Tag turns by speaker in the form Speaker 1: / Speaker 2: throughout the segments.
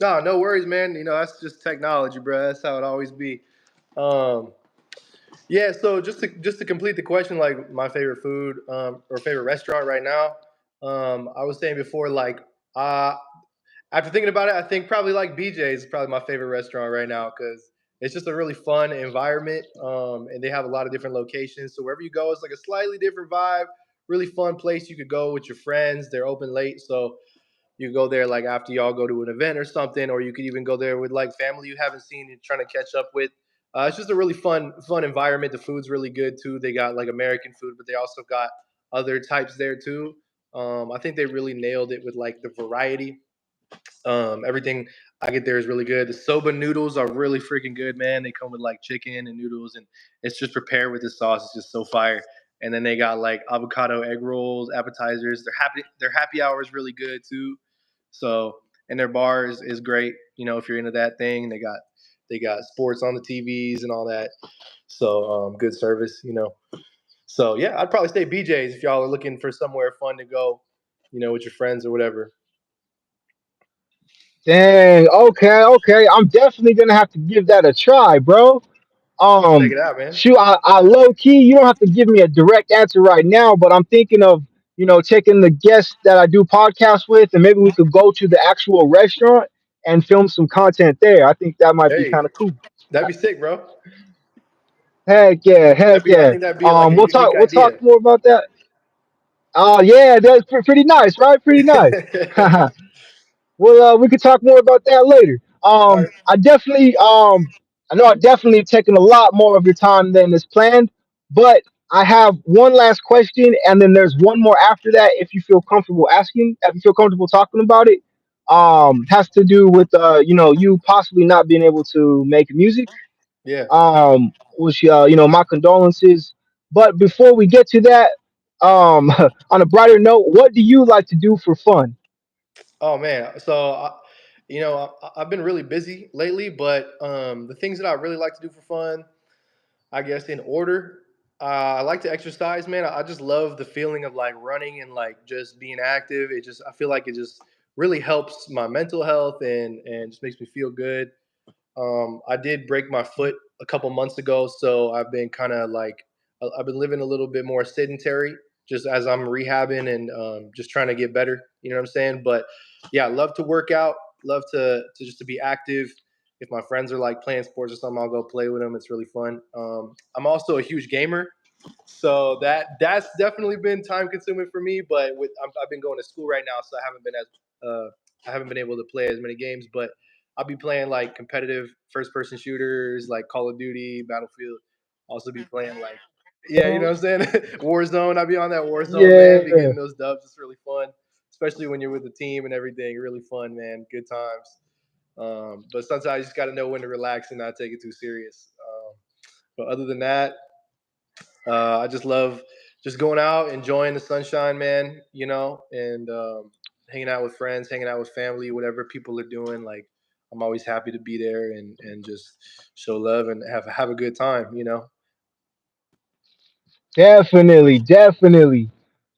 Speaker 1: No, no worries, man. You know, that's just technology, bro. That's how it always be. Um, yeah. So just to complete the question, like my favorite food or favorite restaurant right now, I was saying before, like uh, after thinking about it, I think probably like BJ's is probably my favorite restaurant right now because it's just a really fun environment, and they have a lot of different locations. So wherever you go, it's like a slightly different vibe. Really fun place you could go with your friends. They're open late, so you go there like after y'all go to an event or something, or you could even go there with like family you haven't seen and trying to catch up with. It's just a really fun environment. The food's really good too. They got like American food, but they also got other types there too. I think they really nailed it with like the variety. Everything I get there is really good. The soba noodles are really freaking good, man. They come with like chicken and noodles, and it's just prepared with the sauce. It's just so fire. And then they got like avocado egg rolls, appetizers. Their happy hour is really good too. So and their bar is great. You know, if you're into that thing, they got sports on the TVs and all that. So good service. You know. So yeah, I'd probably stay BJ's if y'all are looking for somewhere fun to go. You know, with your friends or whatever.
Speaker 2: Dang. Okay. Okay. I'm definitely gonna have to give that a try, bro.
Speaker 1: Check
Speaker 2: Um,
Speaker 1: it out, man.
Speaker 2: shoot, I low key. You don't have to give me a direct answer right now, but I'm thinking of taking the guests that I do podcasts with, and maybe we could go to the actual restaurant and film some content there. I think that might be
Speaker 1: Hey,
Speaker 2: kind of cool.
Speaker 1: that'd be sick, bro.
Speaker 2: Heck yeah, heck
Speaker 1: I
Speaker 2: yeah.
Speaker 1: think that'd be like a
Speaker 2: We'll
Speaker 1: unique
Speaker 2: talk. We'll talk
Speaker 1: idea.
Speaker 2: more about that. Yeah, that's pretty nice, right? Pretty nice. Well, we could talk more about that later.
Speaker 1: All right.
Speaker 2: I know I've definitely taken a lot more of your time than is planned, but I have one last question, and then there's one more after that. If you feel comfortable asking, if you feel comfortable talking about it, has to do with you possibly not being able to make music.
Speaker 1: Yeah.
Speaker 2: Which my condolences. But before we get to that, on a brighter note, what do you like to do for fun?
Speaker 1: Oh man. I've been really busy lately, but the things that I really like to do for fun, I guess in order, I like to exercise, man. I just love the feeling of like running and like just being active. I feel like it just really helps my mental health and just makes me feel good. I did break my foot a couple months ago, so I've been kind of like I've been living a little bit more sedentary, just as I'm rehabbing and just trying to get better. You know what I'm saying? But yeah, I love to work out, love to just to be active. If my friends are like playing sports or something, I'll go play with them. It's really fun. I'm also a huge gamer, so that's definitely been time consuming for me. But I've been going to school right now, so I haven't been able to play as many games. But I'll be playing like competitive first person shooters like Call of Duty, Battlefield. Also be playing like yeah, you know what I'm saying? Warzone. I'll be on that Warzone, man. Be
Speaker 2: Yeah,
Speaker 1: getting those dubs. It's really fun, especially when you're with the team and everything. Really fun, man. Good times. But sometimes you just got to know when to relax and not take it too serious. But other than that, I just love just going out, enjoying the sunshine, man. You know, and hanging out with friends, hanging out with family, whatever people are doing. Like I'm always happy to be there and just show love and have a good time. You know.
Speaker 2: definitely, definitely.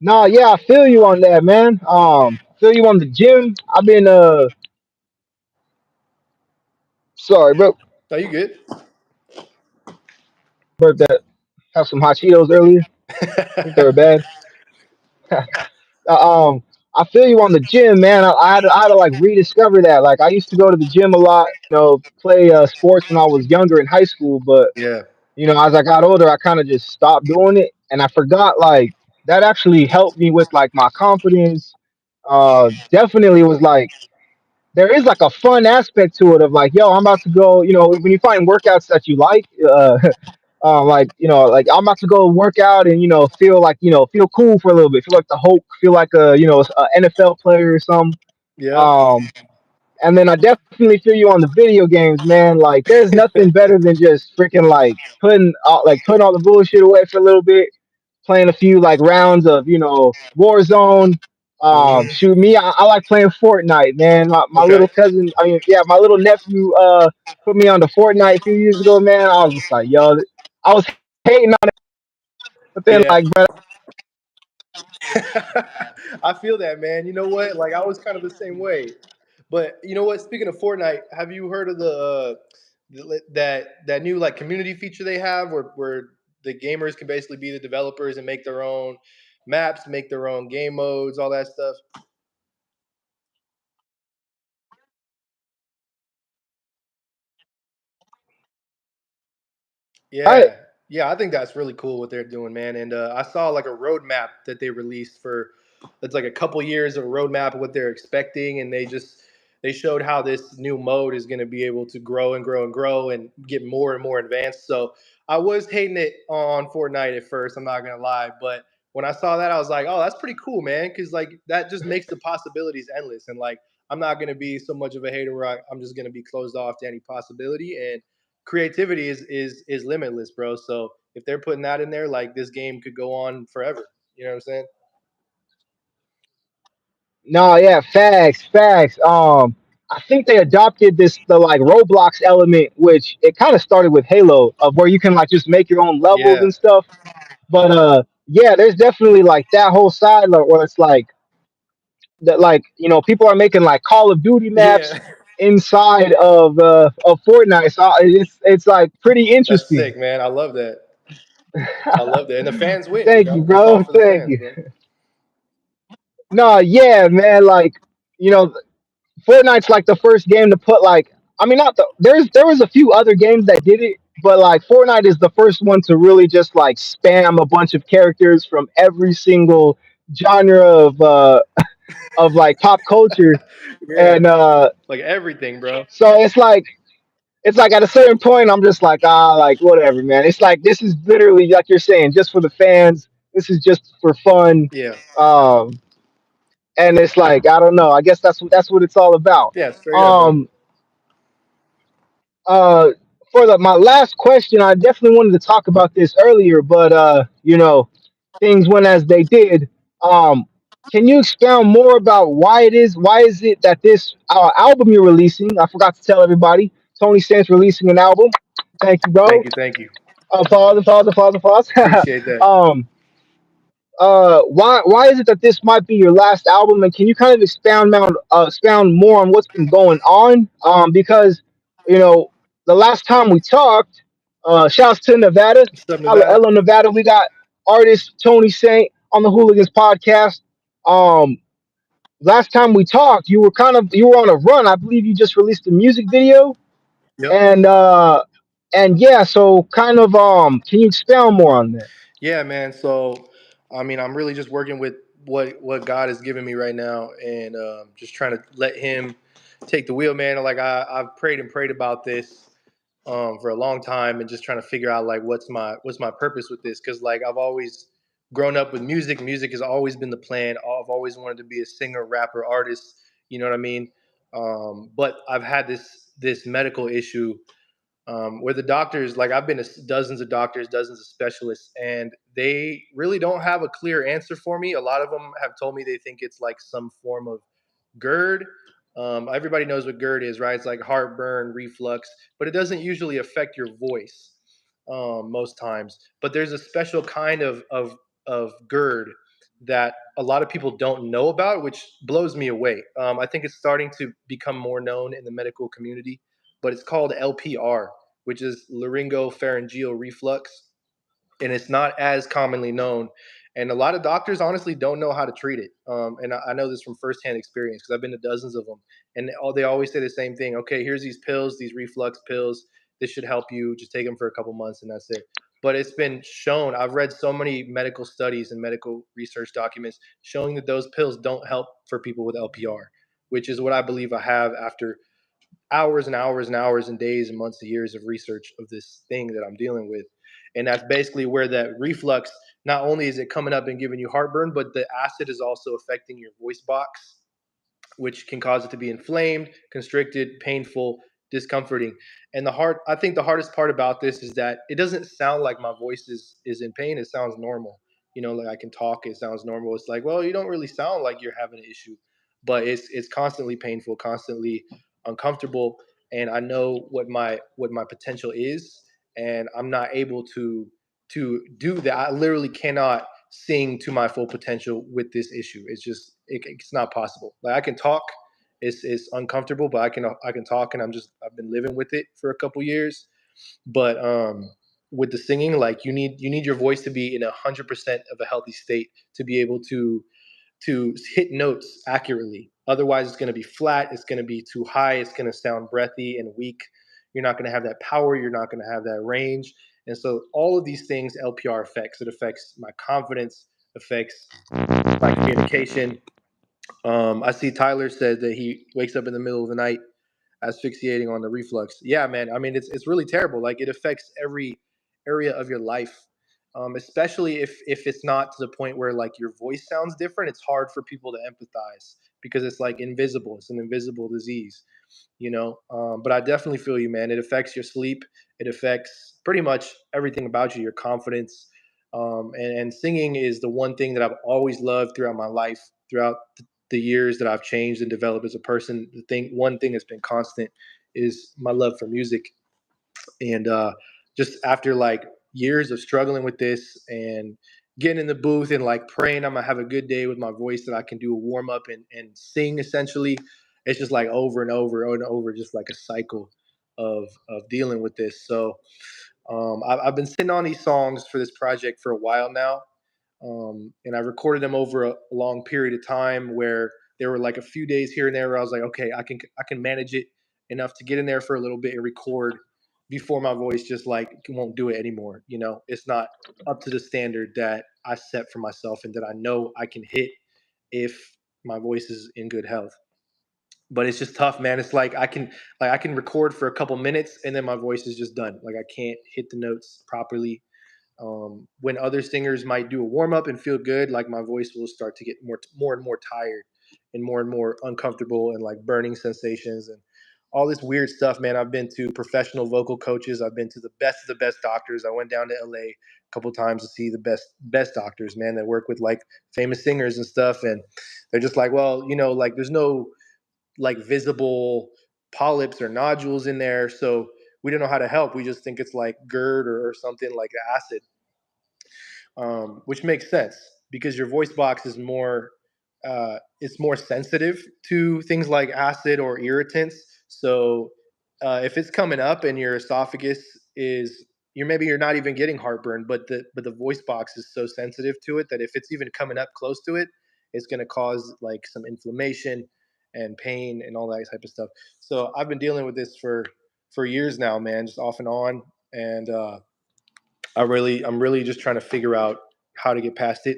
Speaker 2: Nah, yeah, I feel you on that, man. Feel you on the gym. I've been sorry, bro.
Speaker 1: Are you good?
Speaker 2: Burped that. Have some hot Cheetos earlier. I think they were bad. Um, I feel you on the gym, man. I had to like rediscover that. Like I used to go to the gym a lot, play sports when I was younger in high school, but
Speaker 1: Yeah.
Speaker 2: as I got older, I kind of just stopped doing it, and I forgot like that actually helped me with like my confidence. Definitely was like there is like a fun aspect to it of like, yo, I'm about to go. When you find workouts that you like, like like I'm about to go work out and feel like feel cool for a little bit, feel like the Hulk, feel like a NFL player or something.
Speaker 1: Yep.
Speaker 2: Um, and then I definitely feel you on the video games, man. Like there's nothing better than just freaking like putting all the bullshit away for a little bit, playing a few like rounds of Warzone.
Speaker 1: Mm,
Speaker 2: Shoot me, I like playing Fortnite, man. My
Speaker 1: okay.
Speaker 2: little cousin, I mean, yeah, my little nephew put me on the Fortnite a few years ago, man. I was just like, yo, I was hating on it, but then
Speaker 1: Yeah.
Speaker 2: like, bro,
Speaker 1: I feel that, man. You know what? Like I was kind of the same way. But you know what? Speaking of Fortnite, have you heard of that new like community feature they have where the gamers can basically be the developers and make their own maps, make their own game modes, all that stuff?
Speaker 2: I
Speaker 1: Yeah, yeah, I think that's really cool what they're doing, man. And I saw like a roadmap that they released for it's like a couple years of a roadmap of what they're expecting, and they showed how this new mode is going to be able to grow and grow and grow and get more and more advanced. So I was hating it on Fortnite at first. I'm not gonna lie, but when I saw that, I was like, oh, that's pretty cool, man, because like that just makes the possibilities endless. And like I'm not gonna be so much of a hater where I'm just gonna be closed off to any possibility and creativity is limitless, bro. So if they're putting that in there, like this game could go on forever. You know what I'm saying?
Speaker 2: no, yeah, facts. I think they adopted the like Roblox element, which it kind of started with Halo, of where you can like just make your own levels
Speaker 1: Yeah,
Speaker 2: and stuff. But yeah, there's definitely like that whole side like, where it's like that, like people are making like Call of Duty maps
Speaker 1: yeah,
Speaker 2: inside of Fortnite. So it's like pretty
Speaker 1: that's
Speaker 2: interesting.
Speaker 1: sick, man. I love that. I love that, and the fans win. You
Speaker 2: Thank you,
Speaker 1: know, it's all
Speaker 2: bro.
Speaker 1: for the
Speaker 2: Thank
Speaker 1: fans,
Speaker 2: you.
Speaker 1: bro.
Speaker 2: No, yeah, man. Like you know, Fortnite's like the first game to put like I mean not the there was a few other games that did it, but like Fortnite is the first one to really just like spam a bunch of characters from every single genre of like pop culture.
Speaker 1: Yeah,
Speaker 2: And
Speaker 1: like everything, bro.
Speaker 2: so it's like at a certain point I'm just like like whatever, man. It's like this is literally like you're saying just for the fans. This is just for fun.
Speaker 1: Yeah,
Speaker 2: Um and it's like I don't know. I guess that's what it's all about.
Speaker 1: yeah, straight up, bro.
Speaker 2: Um uh for my last question, I definitely wanted to talk about this earlier, but things went as they did. Um, can you expound more about why is it that this album you're releasing? I forgot to tell everybody. Tony Stance releasing an album. Thank you, bro.
Speaker 1: Thank you, thank you.
Speaker 2: Pause.
Speaker 1: Appreciate that.
Speaker 2: um, why is it that this might be your last album, and can you kind of expound more on what's been going on? Because you know the last time we talked, shouts to Nevada,
Speaker 1: What's up,
Speaker 2: hello,
Speaker 1: Nevada?
Speaker 2: hello Nevada. We got artist Tony Saint on the Hooligans podcast. Um, last time we talked, you were on a run. I believe you just released a music video,
Speaker 1: Yep.
Speaker 2: and yeah, so kind of can you expound more on that?
Speaker 1: Yeah, man. So, I mean, I'm really just working with what God has given me right now, and just trying to let Him take the wheel, man. Like I've prayed and prayed about this for a long time, and just trying to figure out like what's my purpose with this, because like I've always grown up with music. Music has always been the plan. I've always wanted to be a singer, rapper, artist. You know what I mean? But I've had this medical issue where the doctors, like I've been to dozens of doctors, dozens of specialists, and they really don't have a clear answer for me. A lot of them have told me they think it's like some form of GERD. Everybody knows what GERD is, right? It's like heartburn, reflux, but it doesn't usually affect your voice most times. But there's a special kind of GERD that a lot of people don't know about, which blows me away. I think it's starting to become more known in the medical community, but it's called LPR, which is laryngopharyngeal reflux, and it's not as commonly known. And a lot of doctors honestly don't know how to treat it. And I know this from firsthand experience because I've been to dozens of them, and they always say the same thing. Okay, here's these pills, these reflux pills. This should help you. Just take them for a couple months, and that's it. But it's been shown. I've read so many medical studies and medical research documents showing that those pills don't help for people with LPR, which is what I believe I have after hours and hours and hours and days and months and years of research of this thing that I'm dealing with. And that's basically where that reflux, not only is it coming up and giving you heartburn, but the acid is also affecting your voice box, which can cause it to be inflamed, constricted, painful, discomforting. And I think the hardest part about this is that it doesn't sound like my voice is in pain. It sounds normal. like I can talk, it sounds normal. It's like, well, you don't really sound like you're having an issue, but it's constantly painful, constantly uncomfortable, and I know what my potential is, and I'm not able to do that. I literally cannot sing to my full potential with this issue. It's not possible. Like I can talk, it's uncomfortable, but I can talk, and I've been living with it for a couple years. But with the singing, like you need your voice to be in 100% of a healthy state to be able to hit notes accurately. Otherwise, it's going to be flat. It's going to be too high. It's going to sound breathy and weak. You're not going to have that power. You're not going to have that range. And so, all of these things LPR affects. It affects my confidence, affects my communication. I see Tyler said that he wakes up in the middle of the night asphyxiating on the reflux. Yeah, man. I mean, it's really terrible. Like it affects every area of your life, especially if it's not to the point where like your voice sounds different. It's hard for people to empathize because it's like invisible. It's an invisible disease, But I definitely feel you, man. It affects your sleep. It affects pretty much everything about you, your confidence. And singing is the one thing that I've always loved throughout my life, throughout the years that I've changed and developed as a person. One thing that's been constant is my love for music. And just after like years of struggling with this and getting in the booth and like praying I'm gonna have a good day with my voice, that I can do a warm up and sing essentially, it's just like over and over and over, just like a cycle of dealing with this. So I've been sitting on these songs for this project for a while now, and I recorded them over a long period of time where there were like a few days here and there where I was like, okay, I can manage it enough to get in there for a little bit and record before my voice just like won't do it anymore. It's not up to the standard that I set for myself and that I know I can hit if my voice is in good health. But it's just tough, man. It's like I can record for a couple minutes and then my voice is just done. Like I can't hit the notes properly. When other singers might do a warm up and feel good, like my voice will start to get more and more tired and more uncomfortable and like burning sensations and all this weird stuff, man. I've been to professional vocal coaches. I've been to the best of the best doctors. I went down to LA a couple times to see the best doctors, man, that work with like famous singers and stuff. And they're just like, well, like there's no like visible polyps or nodules in there, so we don't know how to help. We just think it's like GERD or something like acid, which makes sense because your voice box is more it's more sensitive to things like acid or irritants. So if it's coming up and your esophagus is you're not even getting heartburn, but the voice box is so sensitive to it that if it's even coming up close to it, it's going to cause like some inflammation and pain and all that type of stuff. So I've been dealing with this for years now, man, just off and on. And I'm really just trying to figure out how to get past it.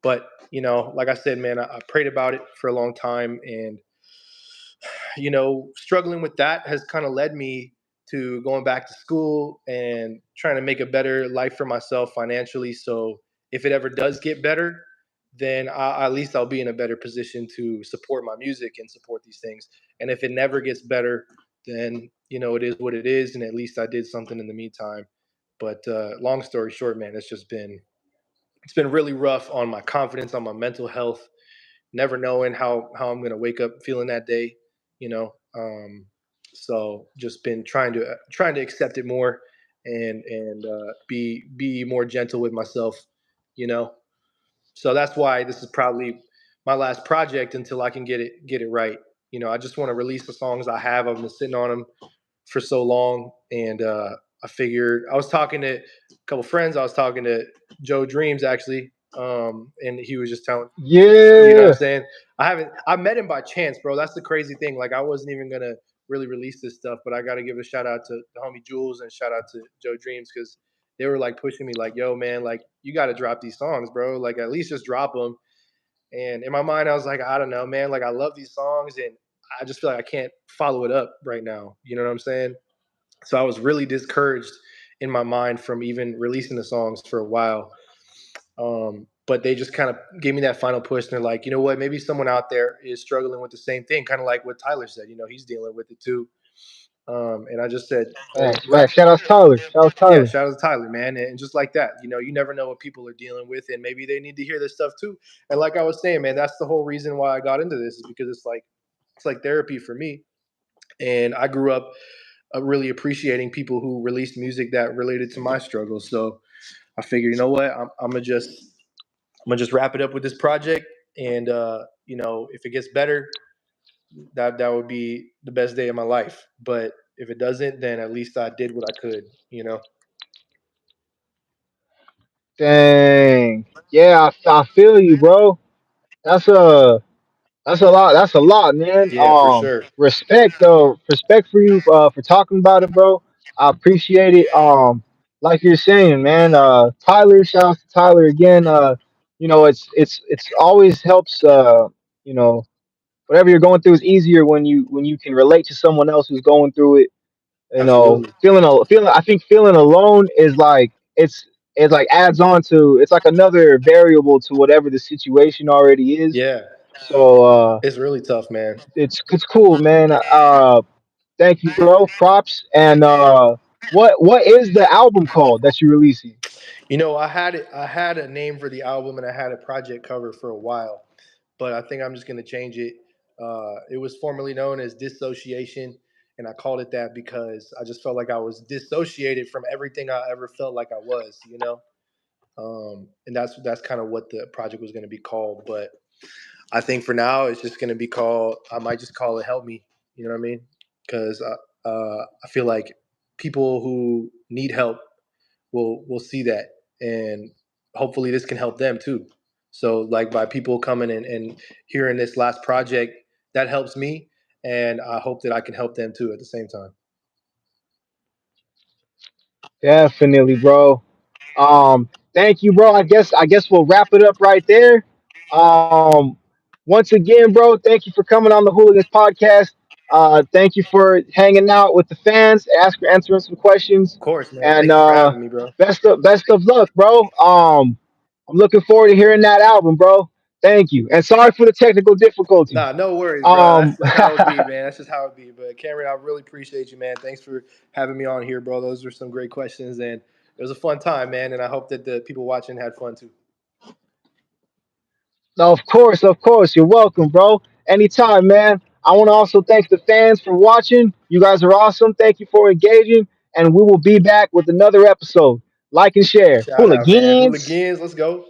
Speaker 1: But like I said, man, I prayed about it for a long time, and struggling with that has kind of led me to going back to school and trying to make a better life for myself financially. So if it ever does get better, then at least I'll be in a better position to support my music and support these things. And if it never gets better, then it is what it is, and at least I did something in the meantime. But long story short, man, it's been really rough on my confidence, on my mental health, never knowing how I'm gonna wake up feeling that day, you know. So just been trying to accept it more and be more gentle with myself, you know. So that's why this is probably my last project until I can get it right. I just want to release the songs I have. I've been sitting on them for so long, and I figured I was talking to a couple friends. I was talking to Joe Dreams actually, and he was just telling, what I'm
Speaker 2: Yeah.
Speaker 1: saying. I met him by chance, bro. That's the crazy thing. Like I wasn't even gonna really release this stuff, but I got to give a shout out to the homie Jules and shout out to Joe Dreams because they were like pushing me, like, "Yo, man, like you got to drop these songs, bro. Like at least just drop them." And in my mind, I was like, I don't know, man. Like I love these songs, and I just feel like I can't follow it up right now. You know what I'm saying? So I was really discouraged in my mind from even releasing the songs for a while. But they just kind of gave me that final push, and they're like, you know what? Maybe someone out there is struggling with the same thing, kind of like what Tyler said. He's dealing with it too. And I just said,
Speaker 2: Facts,
Speaker 1: rap.
Speaker 2: facts. Shout out to Tyler. Shout out to
Speaker 1: Yeah,
Speaker 2: Tyler.
Speaker 1: shout out to Tyler, man. And just like that, you never know what people are dealing with, and maybe they need to hear this stuff too. And like I was saying, man, that's the whole reason why I got into this is because it's like therapy for me. And I grew up really appreciating people who released music that related to my struggles. So I figured, you know what, I'm gonna just wrap it up with this project, and if it gets better, that would be the best day of my life. But if it doesn't, then at least I did what I could.
Speaker 2: Dang. Yeah, I feel you, bro. That's a that's a lot. That's a lot, man.
Speaker 1: Yeah, for sure.
Speaker 2: Respect though. Respect for you for talking about it, bro. I appreciate it. Like you're saying, man. Tyler, shout out to Tyler again. It's always helps. You know, whatever you're going through is easier when you can relate to someone else who's going through it.
Speaker 1: Absolutely.
Speaker 2: Feeling. I think feeling alone is like it like adds on to. It's like another variable to whatever the situation already is.
Speaker 1: Yeah,
Speaker 2: So
Speaker 1: it's really tough, man.
Speaker 2: it's cool, man. Thank you, bro. Props. And what is the album called that you're releasing?
Speaker 1: I had a name for the album and I had a project cover for a while, but I think I'm just gonna change it. It was formerly known as Dissociation, and I called it that because I just felt like I was dissociated from everything I ever felt like I was. And that's kind of what the project was gonna be called. But I think for now it's just gonna be called. I might just call it "Help Me." You know what I mean? Because I feel like people who need help will see that, and hopefully this can help them too. So like by people coming and hearing this last project, that helps me, and I hope that I can help them too at the same time.
Speaker 2: Definitely, bro. Thank you, bro. I guess we'll wrap it up right there. Um, Once again, bro, thank you for coming on the Hooligans podcast. Thank you for hanging out with the fans, answering some questions,
Speaker 1: Of course, man.
Speaker 2: and
Speaker 1: Thank you for having me, bro.
Speaker 2: best of luck, bro. I'm looking forward to hearing that album, bro. Thank you, and sorry for the technical difficulties.
Speaker 1: Nah, no worries, bro. That's
Speaker 2: Um,
Speaker 1: that's how it be, man. That's just how it be. But Cameron, I really appreciate you, man. Thanks for having me on here, bro. Those were some great questions, and it was a fun time, man. And I hope that the people watching had fun too.
Speaker 2: Of course, you're welcome, bro. Anytime, man. I want to also thank the fans for watching. You guys are awesome. Thank you for engaging, and we will be back with another episode. Like and share.
Speaker 1: Shout out, man.
Speaker 2: Hooligans.
Speaker 1: Hooligans, let's go.